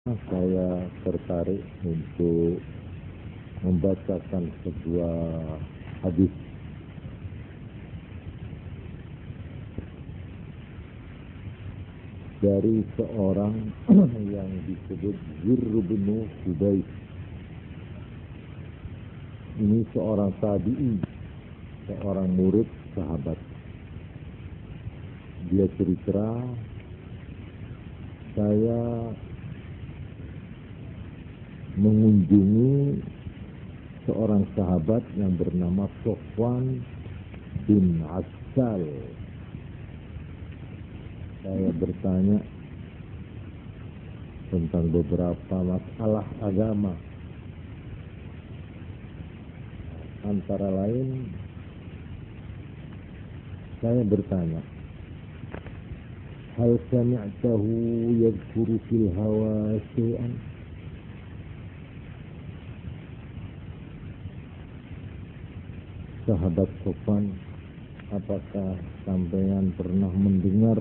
Saya tertarik untuk membacakan sebuah hadis dari seorang yang disebut Zirr bin Hubaysh. Ini seorang tabi'i, seorang murid sahabat. Dia cerita, saya mengunjungi seorang sahabat yang bernama Sofwan bin Assal. Saya bertanya tentang beberapa masalah agama. Antara lain, saya bertanya, hal sami'tahu yadhkuru fil hawa syai'an? Sahabat Sofwan, apakah sampean pernah mendengar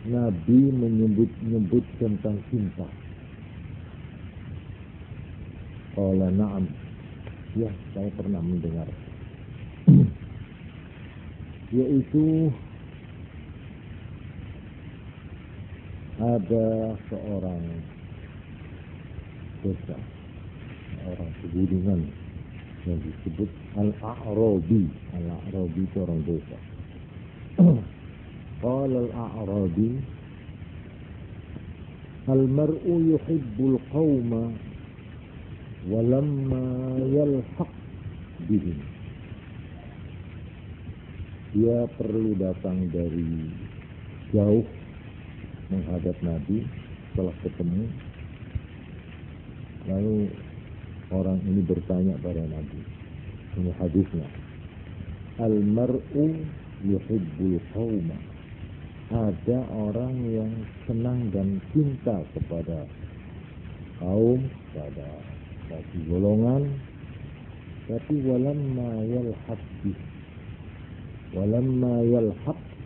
Nabi menyebut-nyebut tentang cinta? Qala na'am. Ya, saya pernah mendengar. Yaitu ada seorang desa, orang pegunungan yang disebut Al-A'rabi. Al-A'rabi itu orang desa. Qala Al-A'rabi, al-mar'u yuhibbul qawma walamma yalhaq bihim. Dia perlu datang dari jauh menghadap Nabi. Setelah ketemu, lalu orang ini bertanya pada Nabi. Ini hadisnya. Al-mar'u yuhibbul qawma. Ada orang yang senang dan cinta kepada kaum, kepada satu golongan, tapi walamma yalhaq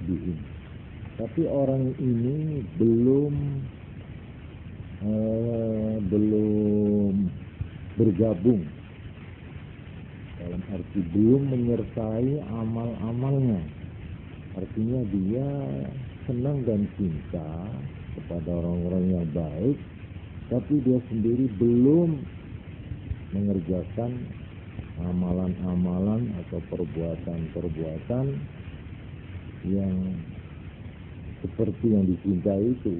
bihim. Tapi orang ini belum bergabung, dalam arti belum menyertai amal-amalnya. Artinya dia senang dan cinta kepada orang-orang yang baik, tapi dia sendiri belum mengerjakan amalan-amalan atau perbuatan-perbuatan yang seperti yang dicintai itu.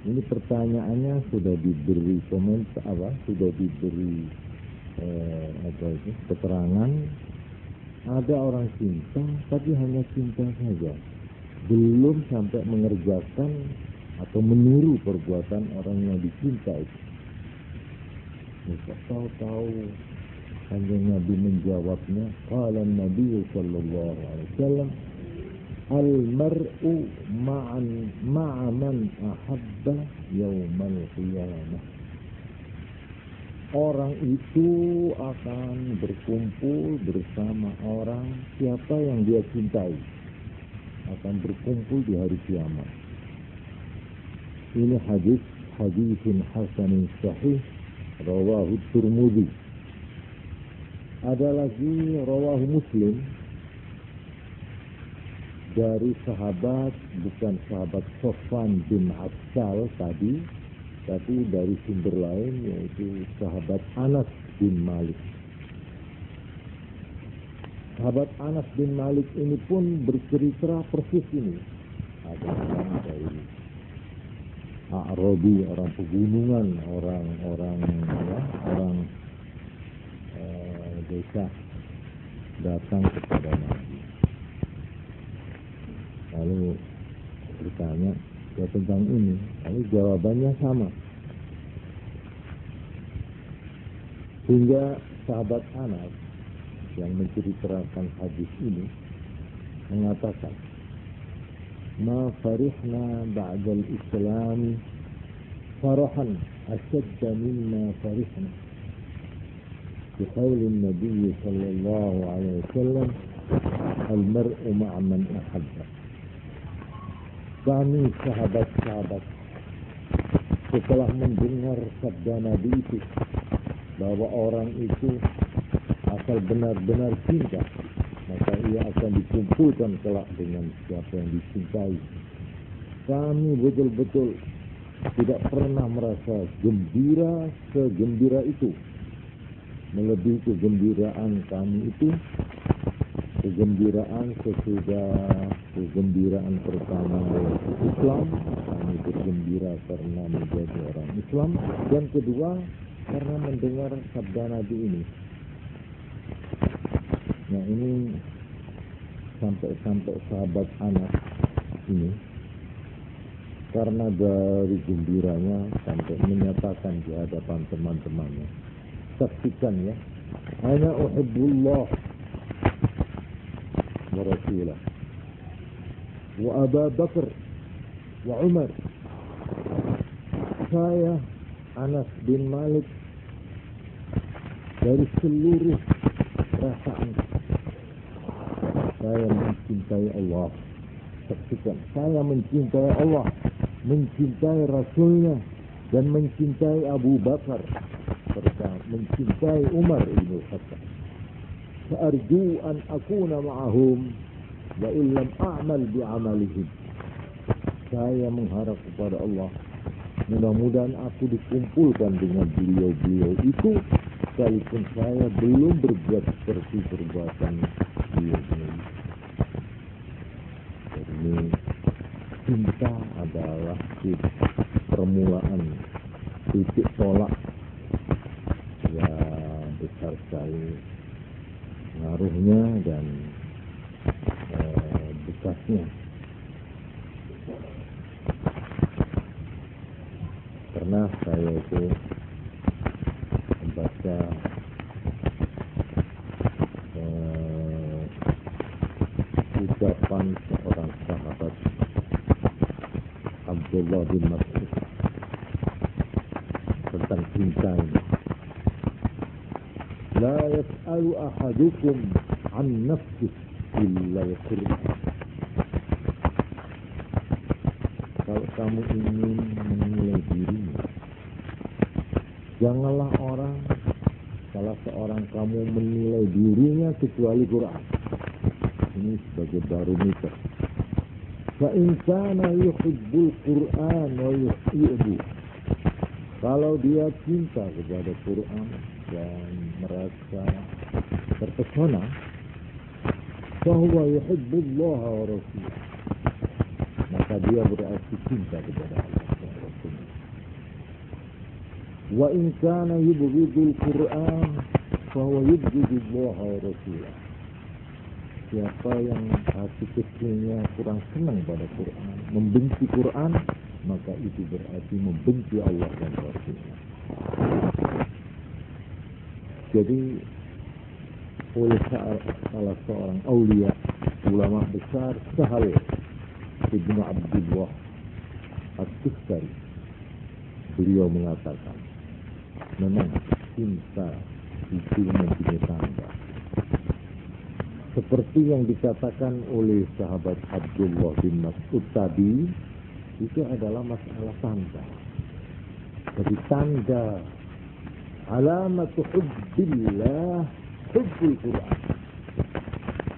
Ini pertanyaannya sudah diberi sudah diberi keterangan. Ada orang cinta, tapi hanya cinta saja, belum sampai mengerjakan atau meniru perbuatan orang yang dicinta itu. Maka tahu-tahu Kanjeng Nabi menjawabnya, qala Nabi sallallahu alaihi wasallam, al-mar'u ma'a man ahabba yaumal qiyamah. Orang itu akan berkumpul bersama orang siapa yang dia cintai, akan berkumpul di hari kiamat. Ini hadisun hasanun sahih rawahu Tirmidzi. Ada lagi rawahu Muslim dari sahabat, bukan sahabat Sofwan bin Assal tadi, tapi dari sumber lain, yaitu sahabat Anas bin Malik. Sahabat Anas bin Malik ini pun bercerita persis ini. Ada orang dari A'rabi, orang pegunungan, orang desa, datang kepada Nabi. Lalu bertanya tentang ini, lalu jawabannya sama. Sehingga sahabat Anas yang menceritakan hadis ini mengatakan, ma farihna ba'dal islam farahan ashadda mimma farihna بقول النبي صلى الله عليه وسلم المرء مع من أحبه. Kami sahabat-sahabat setelah mendengar sabda Nabi itu, bahwa orang itu asal benar-benar cinta, maka ia akan dikumpulkan kelak dengan siapa yang dicintai. Kami betul-betul tidak pernah merasa gembira segembira itu, melebihi kegembiraan kami itu, kegembiraan sesudah kegembiraan pertama yaitu Islam. Kami bergembira karena menjadi orang Islam, dan kedua karena mendengar sabda Nabi ini. Nah, ini sampai sahabat Anas ini, karena dari gembiranya sampai menyatakan di hadapan teman-temannya, saksikan ya, ana uhibbullah wa rasulah wa Abu Bakar wa Umar. Saya Anas bin Malik dari seluruh perasaan saya mencintai Allah. Saksikan, saya mencintai Allah, mencintai Rasulnya, dan mencintai Abu Bakar, serta mencintai Umar ibn Khattab. Arju an akuna ma'ahum wa illam a'mal bi'amalihim. Saya mengharap kepada Allah, mudah-mudahan aku dikumpulkan dengan beliau-beliau itu, sekalipun saya belum berbuat seperti perbuatan beliau-beliau. Jadi cinta adalah permulaan titik tolak yang besar sekali pengaruhnya dan bekasnya. Pernah saya itu membaca ucapan seorang sahabat Abdullah bin Mas'ud tentang cinta ini. La yas'alu ahadukum an nafsih illa al-Qur'an. Kalau kamu ingin menilai dirimu, janganlah salah seorang kamu menilai dirinya kecuali Quran. Ini sebagai barometer. Fa in kana yuhibbul Qur'an wa yuhibbu. Kalau dia cinta kepada Quran dan merasa terpesona, bahwa yuhibbullah wa rasulah, maka dia berarti cinta kepada Allah dan Rasulnya. Wa in kana yubghidul Qur'an bahwa yubghidullah wa rasulah. Siapa yang hati kecilnya kurang senang pada Quran, membenci Quran, maka itu berarti membenci Allah dan Rasulnya. Jadi oleh salah seorang aulia, ulama besar, Sahal Ibnu Abdullah At-Tustari, beliau mengatakan, memang cinta itu mempunyai tanda. Seperti yang dikatakan oleh sahabat Abdullah bin Mas'ud tadi, itu adalah masalah tanda. Jadi tanda alamatu hubbillah hubbul Quran.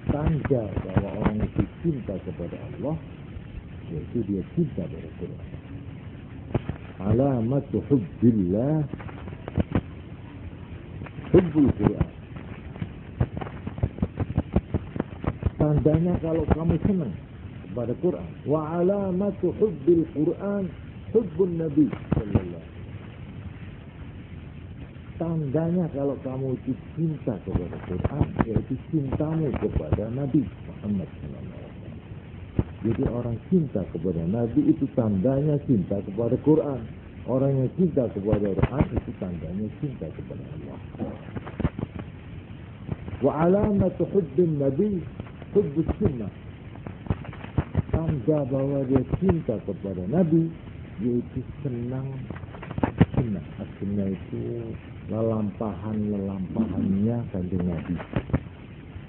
Tanda bahwa orang itu cinta kepada Allah, yaitu dia cinta kepada Quran. Alamatu hubbillah hubbul Quran. Tandanya kalau kamu senang kepada Quran. Wa alamatu hubbil Quran hubbun Nabi sallallahu alaihi wasallam. Tandanya kalau kamu itu cinta kepada Quran, yaitu cintamu kepada Nabi Muhammad sallallahu alaihi wasallam. Jadi orang cinta kepada Nabi itu tandanya cinta kepada Quran. Orang yang cinta kepada Quran itu tandanya cinta kepada Allah. Wa alamatu hubbin Nabi hubbus sunnah. Tanda bahwa dia cinta kepada Nabi yaitu senang sunnah. Sunnah itu lelampahannya kanjeng Nabi.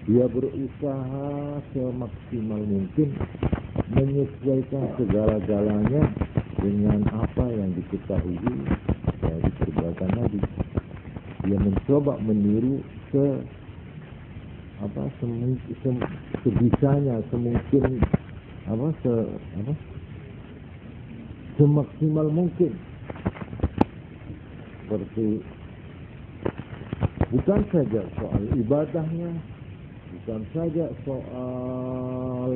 Dia berusaha semaksimal mungkin menyesuaikan segala-galanya dengan apa yang diketahui dari perbuatan Nabi. Dia mencoba meniru sebisanya, semungkin semaksimal mungkin. Seperti bukan saja soal ibadahnya, bukan saja soal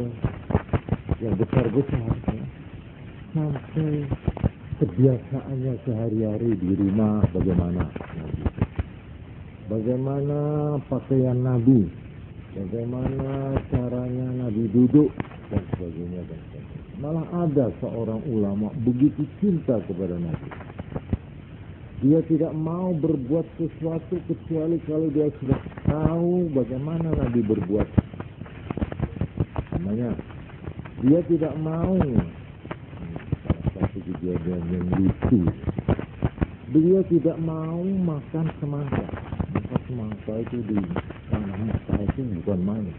yang besar-besar, sampai kebiasaannya sehari-hari di rumah bagaimana pakaian Nabi, bagaimana caranya Nabi duduk, dan sebagainya. Malah ada seorang ulama begitu cinta kepada Nabi, dia tidak mau berbuat sesuatu kecuali kalau dia sudah tahu bagaimana Nabi berbuat. Namanya, dia tidak mau, salah satu kejadian yang lucu, beliau tidak mau makan semangka. Makan semangka itu di tanah Mekah itu bukan main.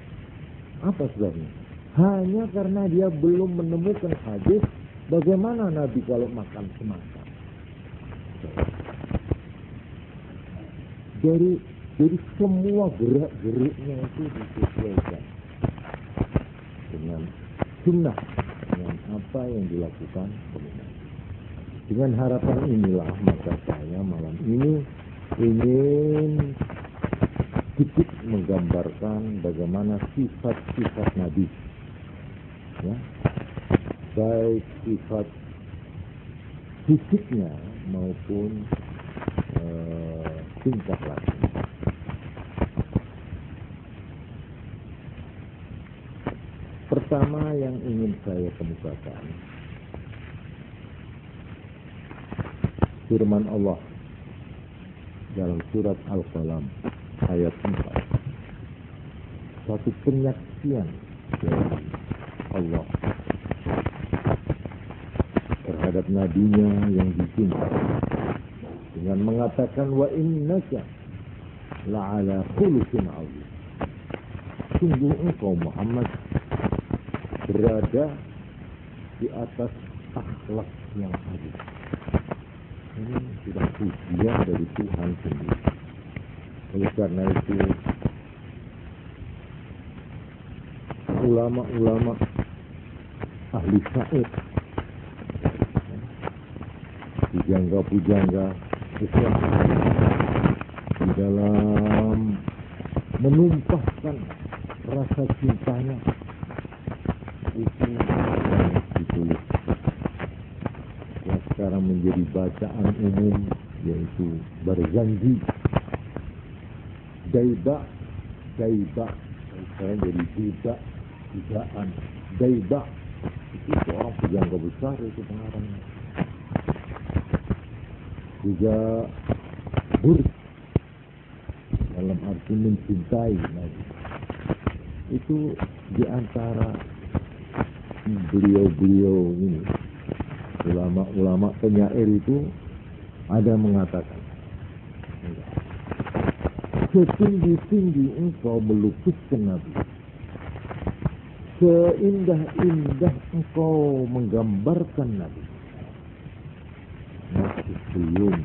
Apa sebabnya? Hanya karena dia belum menemukan hadis bagaimana Nabi kalau makan semangka. Jadi semua gerak-geriknya itu disesuaikan dengan sunnah, dengan apa yang dilakukan oleh Nabi. Dengan harapan inilah maka saya malam ini ingin sedikit menggambarkan bagaimana sifat-sifat Nabi, ya, baik sifat fisiknya maupun tingkah laku. Pertama yang ingin saya kemukakan, firman Allah dalam surat Al-Qalam ayat 4. Satu penyaksian dari Allah terhadap nabinya yang dicinta dengan mengatakan wa innaka la'ala khuluqin 'azim. Sungguh engkau Muhammad berada di atas akhlak yang agung. Ini sudah pujian dari Tuhan sendiri. Oleh karena itu ulama-ulama ahli syair, pujangga-pujangga Islam di dalam menumpahkan rasa cintanya itu ditulis yang sekarang menjadi bacaan umum, yaitu Barzanji, Daiba, sekarang jadi Didaan, Daiba, itu seorang pujangga besar, itu pengarangnya. Juga Burj, dalam arti mencintai Nabi. Itu di antara beliau-beliau ini, ulama-ulama penyair itu ada mengatakan, setinggi-tinggi engkau melukiskan Nabi, seindah-indah engkau menggambarkan Nabi, masih belum